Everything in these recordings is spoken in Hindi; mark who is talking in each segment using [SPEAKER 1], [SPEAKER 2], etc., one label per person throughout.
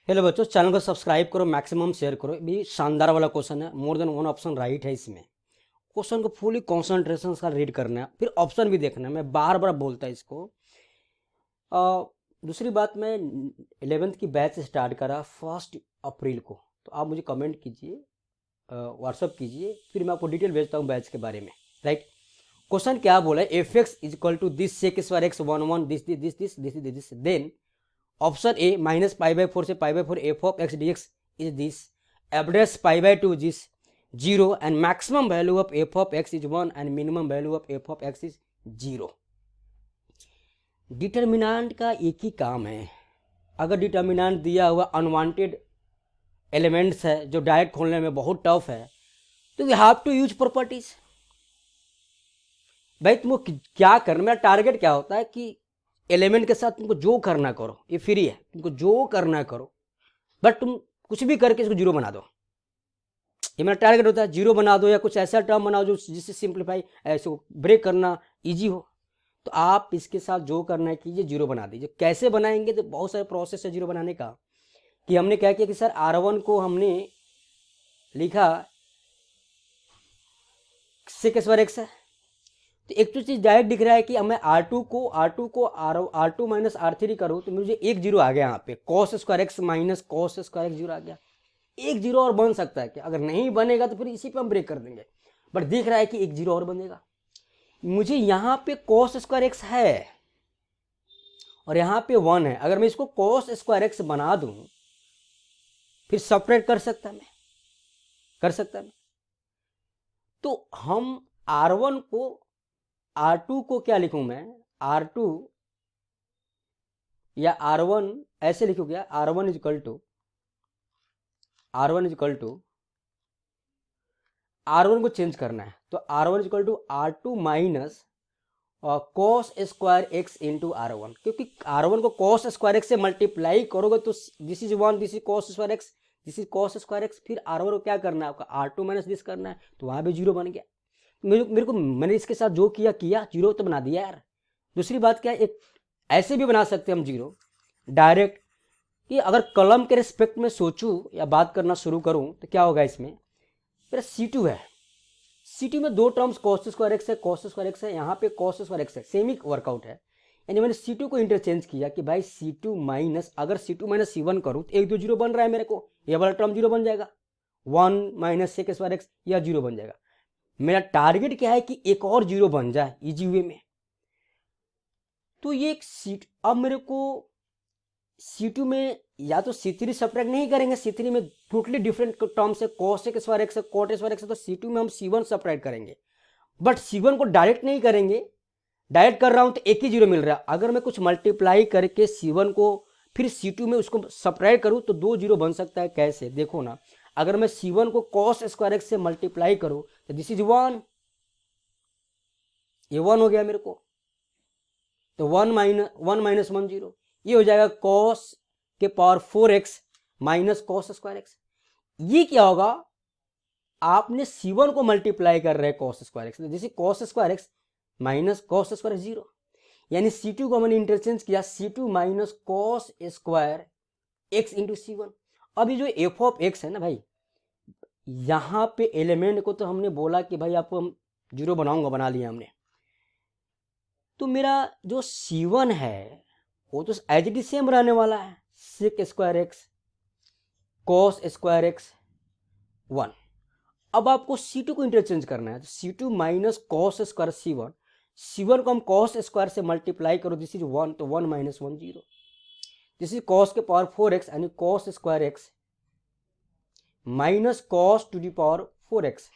[SPEAKER 1] हेलो बच्चों, चैनल को सब्सक्राइब करो, मैक्सिमम शेयर करो। भी शानदार वाला क्वेश्चन है, more than one option right है। इसमें क्वेश्चन को फुली कॉन्सेंट्रेशन का रीड करना है, फिर ऑप्शन भी देखना है। मैं बार बार बोलता है इसको। दूसरी बात, मैं 11th की बैच स्टार्ट करा 1 अप्रैल को, तो आप मुझे कमेंट कीजिए, व्हाट्सअप कीजिए, फिर मैं आपको डिटेल भेजता हूँ बैच के बारे में। राइट, क्वेश्चन क्या बोला है? F x is equal to this sec square x 1 1 this this this this this this this then option A minus pi से pi F of X D X is this, average pi this 0 and maximum value of F of x is 1 and minimum value of F of x is 0। Determinant का एक ही काम है। अगर डिटर्मिनेंट दिया हुआ अनवांटेड एलिमेंट्स है जो डायरेक्ट खोलने में बहुत टफ है, तो we have to use properties. भाई तुमको क्या करना, मेरा टारगेट क्या होता है कि एलिमेंट के साथ तुमको जो करना करो, ये फ्री है, तुमको जो करना करो, बट तुम कुछ भी करके इसको जीरो बना दो। ये मेरा टारगेट होता है, जीरो बना दो या कुछ ऐसा टर्म बनाओ जो जिससे सिंप्लीफाई ऐसे ब्रेक करना इजी हो। तो आप इसके साथ जो करना है कीजिए, जीरो बना दीजिए। कैसे बनाएंगे? तो बहुत सारे प्रोसेस है जीरो बनाने का। कि हमने क्या किया कि सर R1 को हमने लिखा सेक स्क्वायर एक्स है, तो एक तो चीज डायरेक्ट दिख रहा है कि मैं R2 माइनस R3 करूँ तो मुझे एक जीरो आ गया यहाँ पे, cos square x minus cos square X zero आ गया। एक जीरो और बन सकता है क्या? अगर नहीं बनेगा तो फिर इसी पे हम ब्रेक कर देंगे, बट दिख रहा है कि एक जीरो और बनेगा। मुझे यहाँ पे कॉस स्क्वायर एक्स है और यहाँ पे 1 है। अगर मैं इसको कॉस स्क्वायर एक्स बना दूं फिर सेपरेट कर सकता मैं, तो हम R1 को R2 को क्या लिखूं मैं? R2 या R1 ऐसे लिखूं क्या? R1 is equal to R1 को चेंज करना है, तो R1 is equal to R2 minus cos square x into R1, क्योंकि R1 को कॉस स्क्वायर एक्स से मल्टीप्लाई करोगे तो this is 1, this is cos square x, this is cos square x, फिर R1 को क्या करना है आपका? R2 माइनस दिस करना है, तो वहां भी जीरो बन गया। मेरे को मैंने इसके साथ जो किया जीरो तो बना दिया यार। दूसरी बात क्या है, एक ऐसे भी बना सकते हैं हम जीरो डायरेक्ट, कि अगर कॉलम के रिस्पेक्ट में सोचूं या बात करना शुरू करूं तो क्या होगा? इसमें मेरा C2 है, C2 में दो टर्म्स कॉस स्क्वायर एक्स है, यहाँ पे कॉस स्क्वायर एक्स है, सेम ही वर्कआउट है। यानी मैंने C2 को इंटरचेंज किया कि भाई C2 माइनस, अगर C2 माइनस C1 करूँ तो एक दो जीरो बन रहा है मेरे को, ये वाला टर्म जीरो बन जाएगा, 1 माइनस सेक स्क्वायर एक्स या जीरो बन जाएगा। मेरा टारगेट क्या है कि एक और जीरो बन जाए इजी वे में। तो ये एक सीट, अब मेरे को C2 में या तो C3 सब्ट्रैक्ट नहीं करेंगे, C3 में टोटली डिफरेंट टर्म्स है, कॉस स्क्वायर एक्स है, कॉट स्क्वायर एक्स है, तो C2 में हम C1 सब्ट्रैक्ट करेंगे, बट C1 को डायरेक्ट नहीं करेंगे। डायरेक्ट कर रहा हूं तो एक ही जीरो मिल रहा है। अगर मैं कुछ मल्टीप्लाई करके C1 को फिर C2 में उसको सब्ट्रैक्ट करूं तो दो जीरो बन सकता है। कैसे? देखो ना, अगर मैं C1 को कॉस स्क्वायर एक्स से मल्टीप्लाई करूं तो दिस इज 1, ये 1 हो गया मेरे को, तो 1 माइनस 1 जीरो, ये हो जाएगा कॉस के power 4x minus cos square x. ये क्या होगा? आपने C1 को मल्टीप्लाई कर रहे हैं कॉस स्क्वायर एक्स, जैसे cos square x minus cos square zero, यानी C2 को मैंने इंटरचेंज किया, C2 minus cos square x into C1। अब ये जो एफ ऑफ एक्स है ना भाई, यहां पे एलिमेंट को तो हमने बोला कि भाई आपको हम जीरो बनाऊंगा, बना लिया हमने। तो मेरा जो C1 है वो तो एज इट इज सेम रहने वाला है, sec square x cos square x 1। अब आपको C2 को इंटरचेंज करना है, तो C2 minus cos square C1 को हम कॉस स्क्वायर से मल्टीप्लाई करो, दिस इज 1, तो 1 minus 1 zero, this is cos के पावर 4x यानी cos square x minus cos to the power 4x,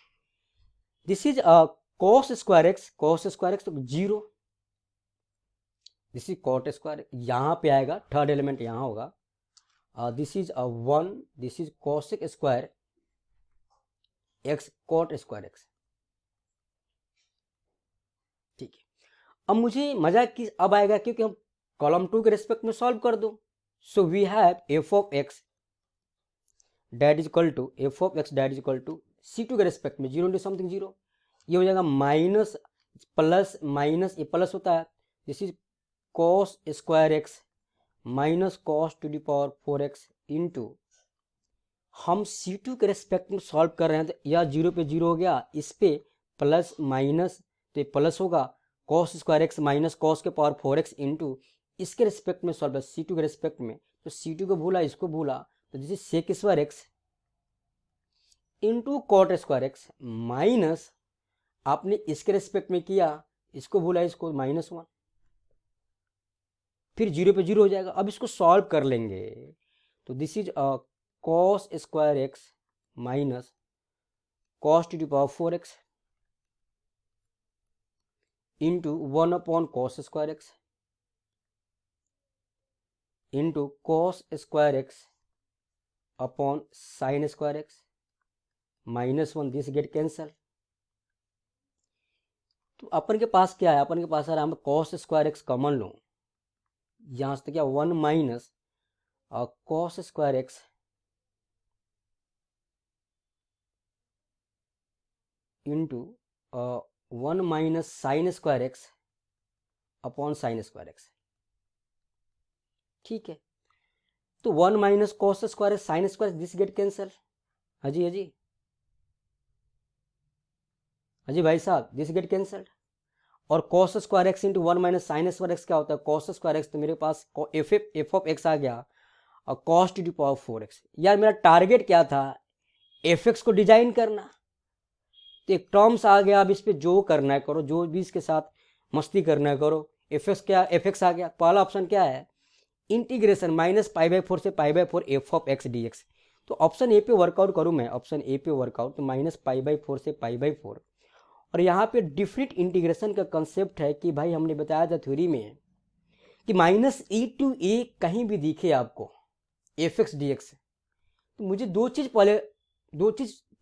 [SPEAKER 1] this is cos square X तो zero, this is cot square, यहां पे आएगा थर्ड एलिमेंट यहां होगा, this is 1, this is cosec square X cot square X. ठीक है, अब मुझे मजा किस अब आएगा, क्योंकि हम कॉलम 2 के रिस्पेक्ट में सॉल्व कर दो। So we have f of x that is equal to C2 के रिस्पेक्ट में जीरो इंटू समथिंग जीरो, ये हो जाएगा माइनस प्लस माइनस, ये प्लस होता है, this is cos square x minus cos to the power 4x into हम C2 के रेस्पेक्ट में सॉल्व कर रहे हैं, तो यह 0 पे 0 हो गया, इस पे प्लस माइनस, तो ये प्लस होगा cos square x minus cos के पावर 4x इंटू इसके रेस्पेक्ट में सॉल्व है C2 के रेस्पेक्ट में, तो C2 को भूला इसको भूला, तो जैसे sec square x into cot square x minus आपने इसके रेस्पेक्ट में किया, इसको भूला इसको -1, फिर 0 पे 0 हो जाएगा। अब इसको सॉल्व कर लेंगे, तो this is cos square x minus cos to the power 4x into 1 upon cos square x into cos square X upon sine square x -1, this get cancel. तो अपन के पास क्या है, अपन के पास आ रहा है, हम कॉस स्क्वायर एक्स कॉमन लो, यहाँ से क्या 1 minus cos square x into 1 minus sine square X upon sine square X, ठीक है। तो 1 minus cos square X sine square this get cancel, हाजी हाजी हाजी भाई साहब, दिस गेट कैंसल्ड। और cos square x into 1 minus sine square x क्या होता है, कॉस स्क्वायर एक्स, तो मेरे पास एफ ऑफ एक्स आ गया और cos to the power 4x। यार मेरा टारगेट क्या था, एफ एक्स को डिजाइन करना, तो एक टर्म्स आ गया, अब इस पे जो करना है करो, जो भी इसके साथ मस्ती करना है करो। एफ एक्स क्या, एफ एक्स आ गया, पहला ऑप्शन क्या है, इंटीग्रेशन -π/4 से π/4 F of X D X. तो ऑप्शन ए पे वर्कआउट करूँ मैं, ऑप्शन ए पे वर्कआउट, तो -π/4 से π/4। और यहाँ पे डिफरेंट इंटीग्रेशन का कंसेप्ट है कि भाई हमने बताया था थ्योरी में कि -e to a कहीं भी दिखे आपको एफ एक्स डी एक्स, तो मुझे दो चीज़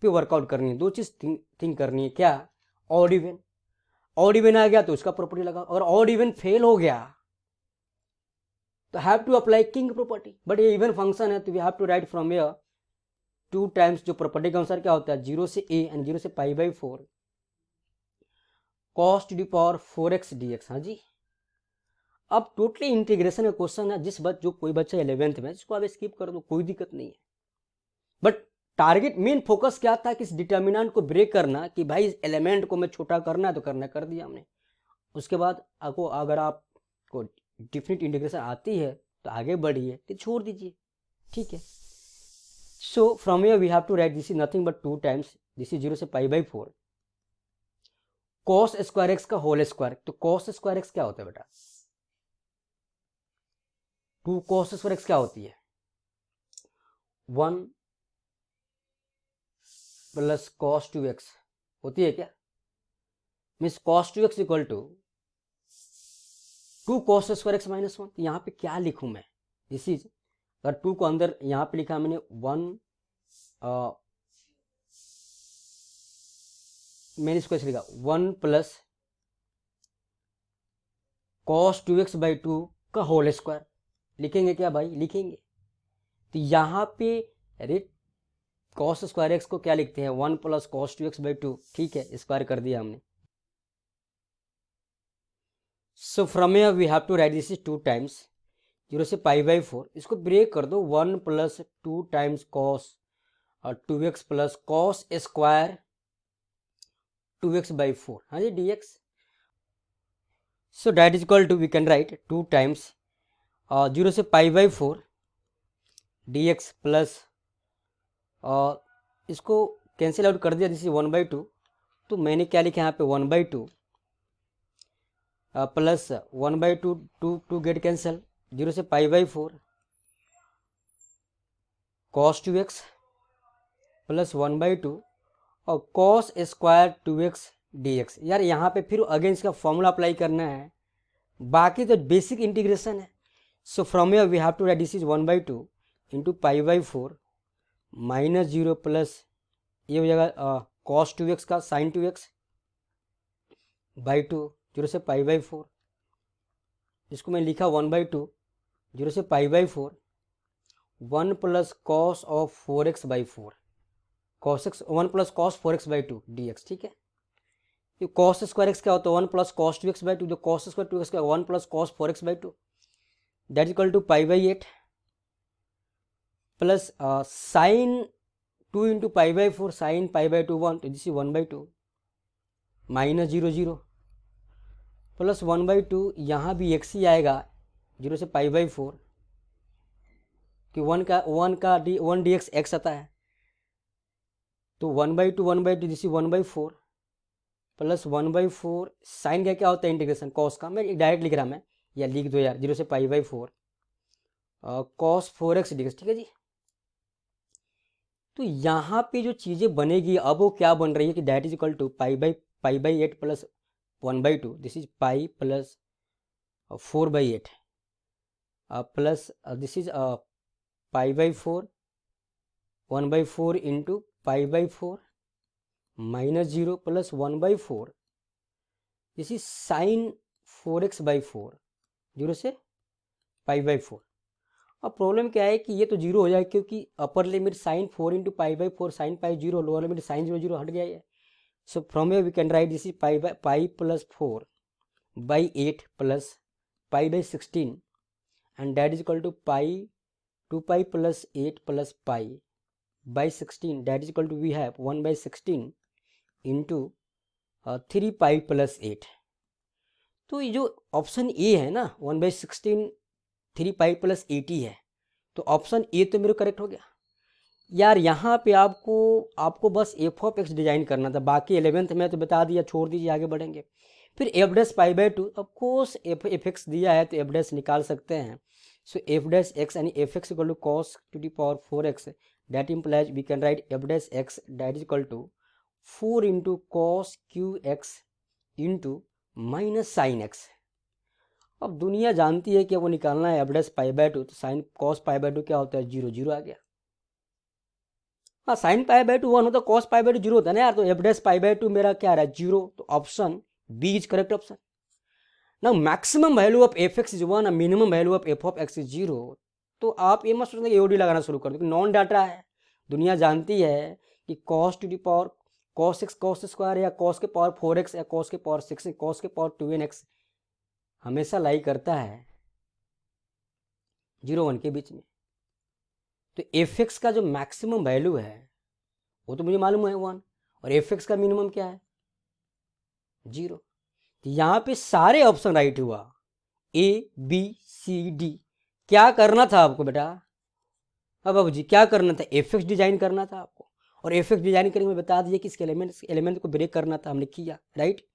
[SPEAKER 1] पे वर्कआउट करनी है, दो चीज़ थिंक करनी है, क्या, ऑड इवन। ऑड इवन आ गया तो उसका प्रॉपर्टी लगा, और ऑड इवन फेल हो गया तो have to apply king property. But ये इवन फंक्शन है तो we have to write from here 2 times, जो प्रॉपर्टी के अनुसार क्या होता है 0 से a एंड 0 से π/4 cos to the power 4x dx। हाँ जी, अब टोटली इंटीग्रेशन का क्वेश्चन है, जो कोई बच्चा 11th में, जिसको आप स्किप कर दो कोई दिक्कत नहीं है। बट टारगेट मेन फोकस क्या था कि इस डिटर्मिनेंट को ब्रेक करना, कि भाई इस एलिमेंट को मैं छोटा करना है तो करना, कर दिया हमने। उसके बाद आपको अगर आपको डिफरेंट इंटीग्रेशन आती है तो आगे बढ़िए, तो छोड़ दीजिए, ठीक है। So from here we have to write this is nothing but 2 times, this is 0 से π/4 कॉस स्क्वायर एक्स का होल स्क्वायर। तो कॉस स्क्वायर एक्स क्या होता है बेटा, 2 कॉस स्क्वायर एक्स क्या होती है, 1 प्लस कॉस 2x होती है क्या, means cos 2x equal to 2 cos square x -1। यहाँ पे क्या लिखूं मैं, दिस इज, अगर 2 को अंदर यहाँ पे लिखा मैंने 1, मैंने इसको ऐसे लिखा 1 प्लस कॉस 2x/2 का होल स्क्वायर, लिखेंगे क्या भाई, लिखेंगे। तो यहाँ पे रेट कॉस स्क्वायर एक्स को क्या लिखते हैं, 1 प्लस कॉस 2x/2, ठीक है, स्क्वायर कर दिया हमने। So from here we have to write this is 2 times 0 से π/4, इसको ब्रेक कर दो, 1 प्लस 2 टाइम्स कॉस और 2x plus cos square 2x/4, हाँ जी dx। So that is equal to, we can write 2 times 0 से π/4 dx प्लस, इसको कैंसिल आउट कर दिया, दिस इज 1/2। तो मैंने क्या लिखा यहाँ पे 1/2 प्लस 1/2, 2 गेट कैंसल, 0 से π/4 cos 2x प्लस 1/2 और cos स्क्वायर 2x dx। यार यहाँ पे फिर अगेन इसका फॉर्मूला अप्लाई करना है, बाकी तो बेसिक इंटीग्रेशन है। So from here we have to write this is 1/2 into π/4 -0 plus ये हो जाएगा cos 2x का sin 2x/2 0 से π/4, इसको मैं लिखा 1/2 0 से π/4 1 plus cos of 4x/4 cos x, 1 plus cos 4x/2 dx, ठीक है। ये cos स्क्वायर एक्स क्या होता है, 1 प्लस कॉस 2x/2, जो cos स्क्वायर 2x का 1 plus cos 4x/2 that equal to π/8 plus sine 2 into pi by 4 sine pi by 2 1, तो दिस इज 1/2 माइनस 0 0 प्लस 1/2, यहाँ भी x ही आएगा 0 से पाई बाई 4 कि 1 डी एक्स एक्स आता है, तो 1/2 दिस इज 1/4 प्लस 1/4 साइन का क्या होता है इंटीग्रेशन कॉस का, मैं डायरेक्ट लिख रहा मैं, या लिख दो यार 0 से पाई बाई 4 कॉस 4x dx, ठीक है जी। तो यहाँ पे जो चीज़ें बनेगी अब वो क्या बन रही है कि that is equal to pi by 8 plus 1/2, this is pi plus 4/8 plus this is pi by 4 1/4 into pi by 4 minus 0 plus 1/4, this is sine 4x/4 0 से पाई बाई 4। अब प्रॉब्लम क्या है कि ये तो 0 हो जाए क्योंकि upper limit sine 4 into pi by 4 sine pi 0, lower limit sine 0 0 हट गया है। So from here we can write this is pi plus 4/8 plus pi by 16 and that is equal to pi 2 pi plus 8 plus pi by 16, that is equal to we have 1/16 into 3 pi plus 8। तो ये जो ऑप्शन ए है ना 1/16 3 पाई प्लस 80 है, तो ऑप्शन ए तो मेरे करेक्ट हो गया यार। यहाँ पे आपको बस एफ ऑफ एक्स डिजाइन करना था, बाकी 11th में तो बता दिया, छोड़ दीजिए आगे बढ़ेंगे। फिर f dash pi by 2, of course f x दिया है तो एफ डैश निकाल सकते हैं। सो एफ डैश एक्स यानी f x equal to cos to the power 4x, that implies we can write f dash x that is equal to 4 into cos cube x into minus sine x. अब दुनिया जानती है कि वो निकालना है एफ डैश पाई बाई 2, तो साइन कॉस पाई बाई 2 क्या होता है 0 0 आ गया। हाँ साइन पाई बाई 2 1 होता है, कॉस पाई बाई 2 0 होता है ना यार, तो एफ डैश पाई बाई 2 मेरा क्या आ रहा है 0, तो option B is correct option. Now maximum value of f x is 1 और minimum value of F of x is 0, तो आप ये मत सोचना कि एओडी लगाना शुरू कर दो, नॉन डाटा है। दुनिया जानती है कि cos to the power cos x cos square या कॉस के पावर 4x या कॉस के पावर 6 कॉस के पावर 2nx हमेशा लाई करता है 0 1 के बीच में। तो एफ एक्स का जो मैक्सिमम वैल्यू है वो तो मुझे मालूम है 1, और एफ एक्स का मिनिमम क्या है 0। तो यहाँ पे सारे ऑप्शन राइट हुआ, ए बी सी डी। क्या करना था आपको बेटा, अब बाबू जी क्या करना था, एफ एक्स डिजाइन करना था आपको, और एफ एक्स डिजाइन करके मैं बता दिया कि इसके एलिमेंट को ब्रेक करना था, हमने किया राइट।